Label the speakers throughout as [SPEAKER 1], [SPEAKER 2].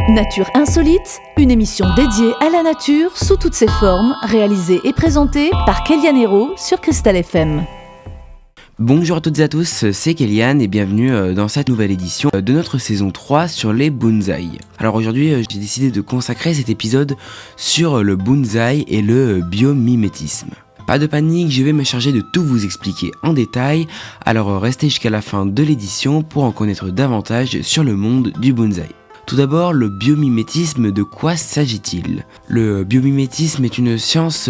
[SPEAKER 1] Nature insolite, une émission dédiée à la nature sous toutes ses formes, réalisée et présentée par Kéliane Hérault sur Cristal FM.
[SPEAKER 2] Bonjour à toutes et à tous, c'est Kéliane et bienvenue dans cette nouvelle édition de notre saison 3 sur les bonsaïs. Alors aujourd'hui, j'ai décidé de consacrer cet épisode sur le bonsaï et le biomimétisme. Pas de panique, je vais me charger de tout vous expliquer en détail, alors restez jusqu'à la fin de l'édition pour en connaître davantage sur le monde du bonsaï. Tout d'abord, le biomimétisme, de quoi s'agit-il ? Le biomimétisme est une science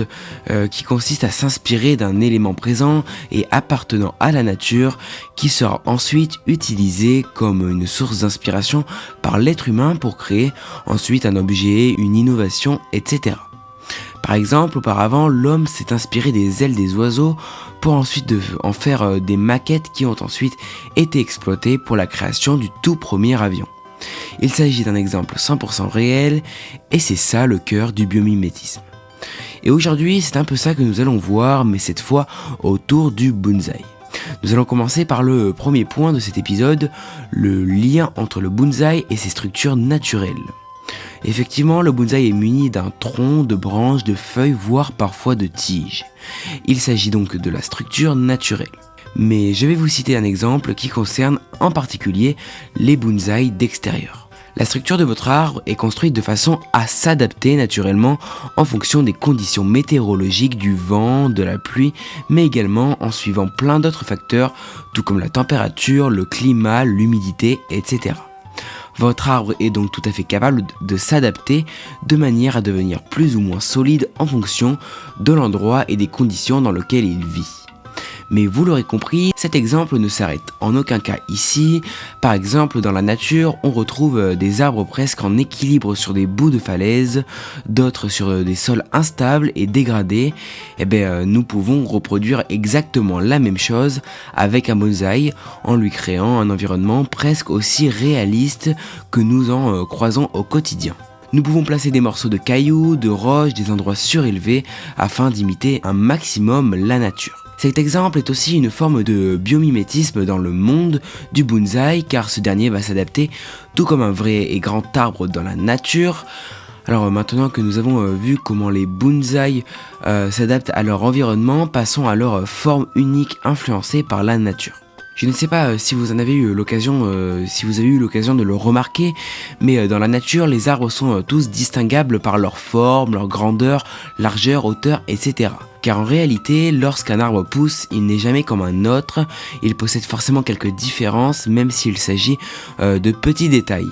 [SPEAKER 2] qui consiste à s'inspirer d'un élément présent et appartenant à la nature qui sera ensuite utilisé comme une source d'inspiration par l'être humain pour créer ensuite un objet, une innovation, etc. Par exemple, auparavant, l'homme s'est inspiré des ailes des oiseaux pour ensuite en faire des maquettes qui ont ensuite été exploitées pour la création du tout premier avion. Il s'agit d'un exemple 100% réel et c'est ça le cœur du biomimétisme. Et aujourd'hui, c'est un peu ça que nous allons voir, mais cette fois autour du bonsaï. Nous allons commencer par le premier point de cet épisode, le lien entre le bonsaï et ses structures naturelles. Effectivement, le bonsaï est muni d'un tronc, de branches, de feuilles, voire parfois de tiges. Il s'agit donc de la structure naturelle. Mais je vais vous citer un exemple qui concerne en particulier les bonsaïs d'extérieur. La structure de votre arbre est construite de façon à s'adapter naturellement en fonction des conditions météorologiques, du vent, de la pluie, mais également en suivant plein d'autres facteurs, tout comme la température, le climat, l'humidité, etc. Votre arbre est donc tout à fait capable de s'adapter de manière à devenir plus ou moins solide en fonction de l'endroit et des conditions dans lesquelles il vit. Mais vous l'aurez compris, cet exemple ne s'arrête en aucun cas ici. Par exemple, dans la nature, on retrouve des arbres presque en équilibre sur des bouts de falaise, d'autres sur des sols instables et dégradés. Nous pouvons reproduire exactement la même chose avec un bonsaï en lui créant un environnement presque aussi réaliste que nous en croisons au quotidien. Nous pouvons placer des morceaux de cailloux, de roches, des endroits surélevés afin d'imiter un maximum la nature. Cet exemple est aussi une forme de biomimétisme dans le monde du bonsaï car ce dernier va s'adapter tout comme un vrai et grand arbre dans la nature. Alors maintenant que nous avons vu comment les bonsaïs s'adaptent à leur environnement, passons à leur forme unique influencée par la nature. Je ne sais pas si vous avez eu l'occasion de le remarquer, mais dans la nature, les arbres sont tous distinguables par leur forme, leur grandeur, largeur, hauteur, etc. Car en réalité, lorsqu'un arbre pousse, il n'est jamais comme un autre, il possède forcément quelques différences, même s'il s'agit de petits détails.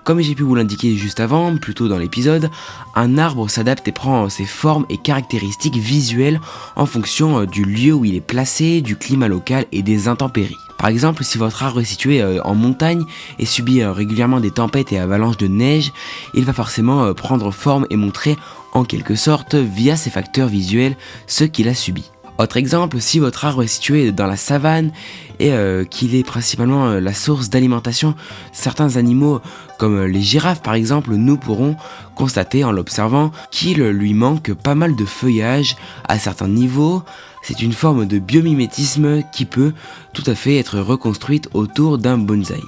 [SPEAKER 2] Comme j'ai pu vous l'indiquer juste avant, plus tôt dans l'épisode, un arbre s'adapte et prend ses formes et caractéristiques visuelles en fonction du lieu où il est placé, du climat local et des intempéries. Par exemple, si votre arbre est situé en montagne et subit régulièrement des tempêtes et avalanches de neige, il va forcément prendre forme et montrer en quelque sorte via ses facteurs visuels ce qu'il a subi. Autre exemple, si votre arbre est situé dans la savane et qu'il est principalement la source d'alimentation, certains animaux comme les girafes par exemple, nous pourrons constater en l'observant qu'il lui manque pas mal de feuillage à certains niveaux. C'est une forme de biomimétisme qui peut tout à fait être reconstruite autour d'un bonsaï.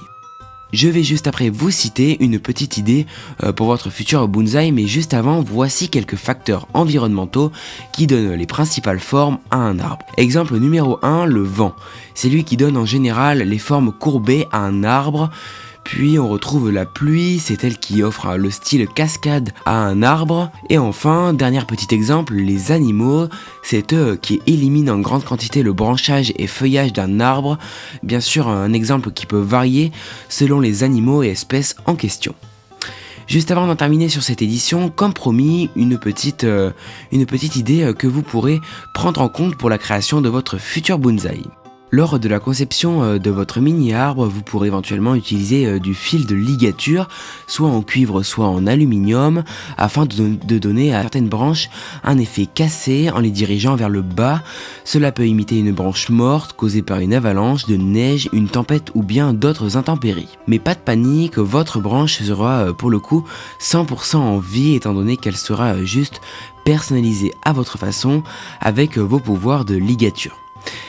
[SPEAKER 2] Je vais juste après vous citer une petite idée pour votre futur bonsaï, mais juste avant, voici quelques facteurs environnementaux qui donnent les principales formes à un arbre. Exemple numéro 1, le vent. C'est lui qui donne en général les formes courbées à un arbre. Puis on retrouve la pluie, c'est elle qui offre le style cascade à un arbre. Et enfin, dernier petit exemple, les animaux, c'est eux qui éliminent en grande quantité le branchage et feuillage d'un arbre. Bien sûr, un exemple qui peut varier selon les animaux et espèces en question. Juste avant d'en terminer sur cette édition, comme promis, une petite idée que vous pourrez prendre en compte pour la création de votre futur bonsaï. Lors de la conception de votre mini-arbre, vous pourrez éventuellement utiliser du fil de ligature, soit en cuivre, soit en aluminium, afin de donner à certaines branches un effet cassé en les dirigeant vers le bas. Cela peut imiter une branche morte causée par une avalanche de neige, une tempête ou bien d'autres intempéries. Mais pas de panique, votre branche sera pour le coup 100% en vie étant donné qu'elle sera juste personnalisée à votre façon avec vos pouvoirs de ligature.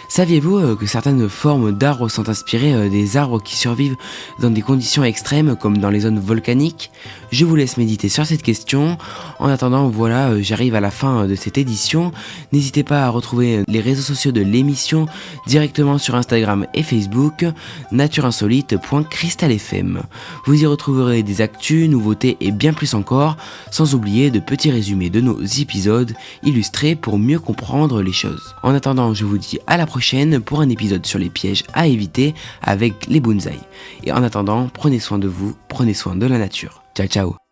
[SPEAKER 2] Saviez-vous que certaines formes d'arbres sont inspirées des arbres qui survivent dans des conditions extrêmes comme dans les zones volcaniques? Je vous laisse méditer sur cette question. En attendant, voilà, j'arrive à la fin de cette édition. N'hésitez pas à retrouver les réseaux sociaux de l'émission directement sur Instagram et Facebook, natureinsolite.crystalfm. Vous y retrouverez des actus, nouveautés et bien plus encore, sans oublier de petits résumés de nos épisodes illustrés pour mieux comprendre les choses. En attendant, je vous dis à la prochaine pour un épisode sur les pièges à éviter avec les bonsaïs. Et en attendant, prenez soin de vous, prenez soin de la nature. Ciao ciao.